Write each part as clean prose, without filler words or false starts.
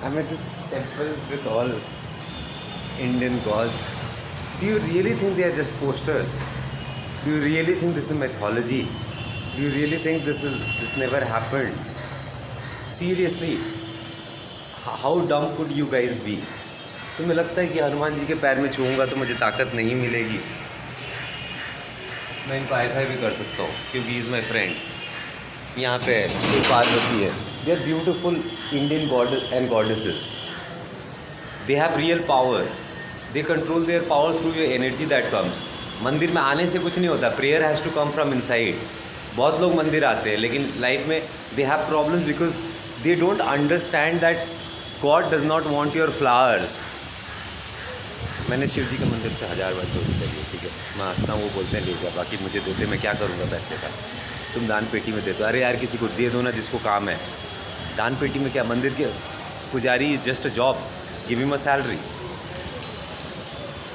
I'm at this temple with all Indian gods. Do you really think they are just posters? Do you really think this is mythology? Do you really think this never happened? Seriously, how dumb could you guys be? तुम्हें लगता है कि हनुमान जी के पैर में छूऊंगा तो मुझे ताकत नहीं मिलेगी? मैं इनको हाई-फाई भी कर सकता हूँ क्योंकि इज़ माई फ्रेंड। यहाँ पे पार्वती है। They are beautiful Indian god and goddesses. They have real power. They control their power through your energy that comes. मंदिर में आने से कुछ नहीं होता, prayer has to come from inside. बहुत लोग मंदिर आते हैं लेकिन लाइफ में they have problems because they don't understand that god does not want your flowers. मैंने शिव जी के मंदिर से 1000 बार चोरी करी है, ठीक है। मैं हंसता हूँ, वो बोलते हैं ले जा, बाकी मुझे देते, मैं क्या करूँगा पैसे का? तुम दान पेटी में देते हो। अरे यार किसी को दे दो ना जिसको काम है। दान पेटी में क्या, मंदिर के पुजारी is just a job, give him a salary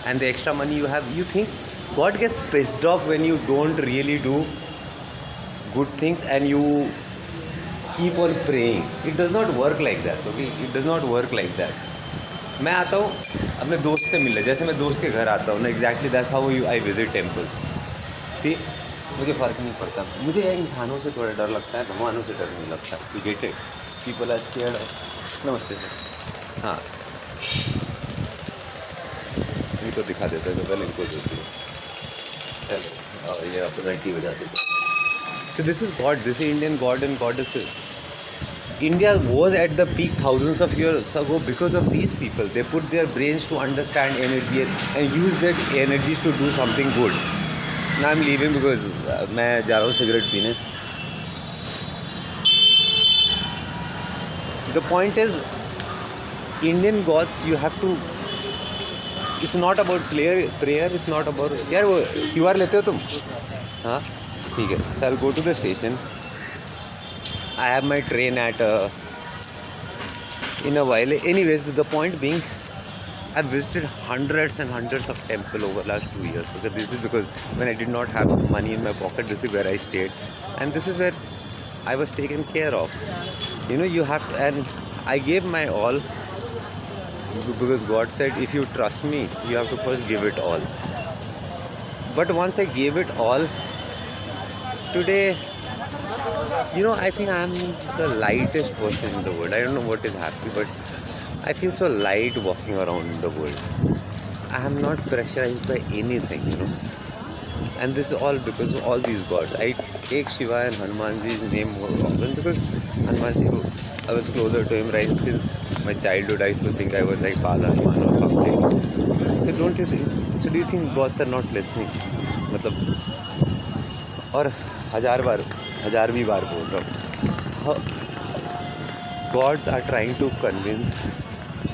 and the extra money you have. You think god gets pissed off when you don't really do good things and you keep on praying. It does not work like that, okay, it does not work like that. मैं आता हूँ अपने दोस्त से मिलने, जैसे मैं दोस्त के घर आता हूँ ना, exactly that's how I visit temples. See, मुझे फ़र्क नहीं पड़ता। मुझे इंसानों से थोड़ा डर लगता है, भगवानों से डर नहीं लगता। You get it? People are scared of. नमस्ते सर। हाँ, इनको दिखा देते हैं तो पहले इनको देती हूँ। चलो, और ये आप घंटी बजा देते। So this is God, this is Indian god and goddesses. India was at the peak thousands of years ago because of these people. They put their brains to understand energy and use that energies to do something good. Now I'm leaving because मैं जा रहा हूँ cigarette पीने. The point is, Indian gods, you have to. It's not about prayer. It's not about. यार वो QR लेते हो तुम? हाँ, ठीक है. So I'll go to the station. I have my train at in a while. Anyways, the point being, I've visited hundreds and hundreds of temples over the last 2 years because when I did not have money in my pocket, this is where I stayed, and this is where I was taken care of. You know, you have to, and I gave my all because God said, if you trust me, you have to first give it all. But once I gave it all, today, you know, I think I'm the lightest person in the world. I don't know what is happening, but I feel so light walking around in the world. I am not pressurized by anything, you know. And this is all because of all these gods. I take Shiva and Hanumanji's name more often because Hanumanji, I was closer to him right since my childhood. I used to think I was like Bala Hanuman or something. So don't you think? So do you think gods are not listening? मतलब और हज़ारवीं बार बोल रहा हूँ, gods are trying to convince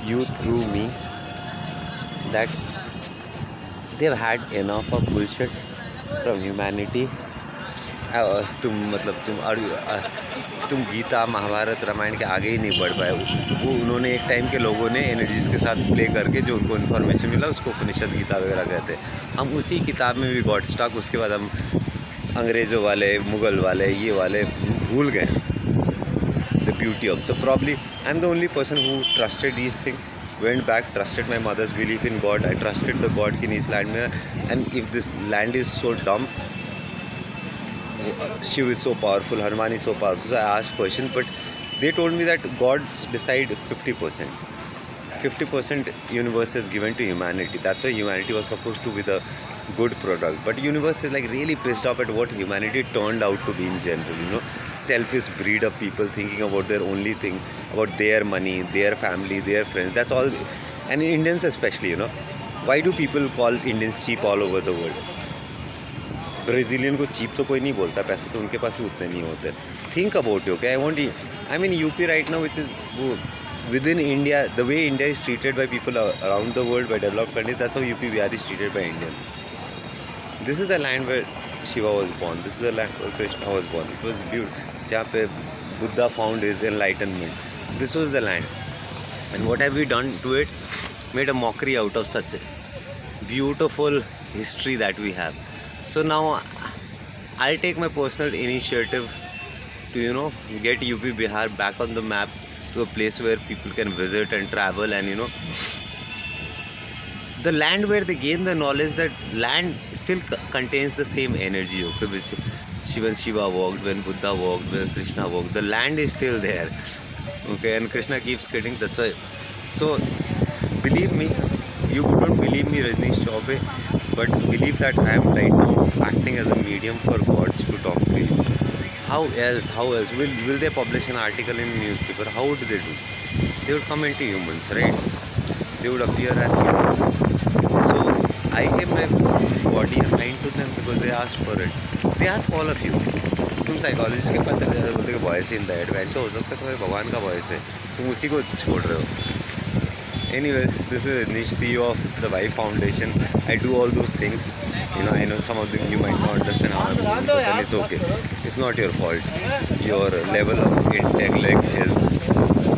you through me that they have had enough of bullshit from humanity. तुम गीता, महाभारत, रामायण के आगे ही नहीं बढ़ पाए. वो उन्होंने एक टाइम के लोगों ने एनर्जीज के साथ प्ले करके जो उनको इन्फॉर्मेशन मिला उसको उपनिषद गीता वगैरह कहते हैं. हम उसी किताब में भी गॉड स्टक. उसके बाद हम अंग्रेज़ों वाले, मुग़ल वाले, ये वाले भूल गए the beauty of. So probably I am the only person who trusted these things, went back, trusted my mother's belief in God. I trusted the God in his land. And if this land is so dumb, Shiv is so powerful, Hanuman is so powerful. So I asked questions, but they told me that gods decide 50%. 50% universe is given to humanity. That's why humanity was supposed to be the good product. But universe is like really pissed off at what humanity turned out to be in general. You know, selfish breed of people thinking about their only thing, about their money, their family, their friends. That's all. And Indians especially, you know. Why do people call Indians cheap all over the world? Brazilian को cheap तो कोई नहीं बोलता, पैसे तो उनके पास भी उतने नहीं होते. Think about you. Okay, I mean UP right now which is वो within India, the way India is treated by people around the world, by developed countries, that's how UP Bihar is treated by Indians. This is the land where Shiva was born. This is the land where Krishna was born. It was beautiful. जहाँ पे Buddha found his enlightenment. This was the land. And what have we done to it? Made a mockery out of such a beautiful history that we have. So now I'll take my personal initiative to, you know, get UP Bihar back on the map to a place where people can visit and travel, and the land where they gain the knowledge that land still contains the same energy, okay, which when Shiva walked, when Buddha walked, when Krishna walked, the land is still there, okay, and Krishna keeps getting, that's why. So believe me, you don't believe me, Rajneesh Chaubey, but believe that I am right now acting as a medium for gods to talk to you. How else will they publish an article in a newspaper? How would they do? They would come into humans, right? They would appear as humans. So I gave my body and mind to them because they asked for it. They ask all of you. तुम psychologist के पास चले जाते बोलते voice in that when हो सकता है तुम्हारे भगवान का वॉइस है, तुम उसी को छोड़ रहे हो. Anyways, this is Nish, CEO of the Vibe Foundation. I do all those things. I know some of them you might not understand how I'm doing, but then it's okay. It's not your fault. Your level of intellect is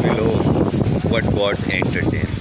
below what gods entertain.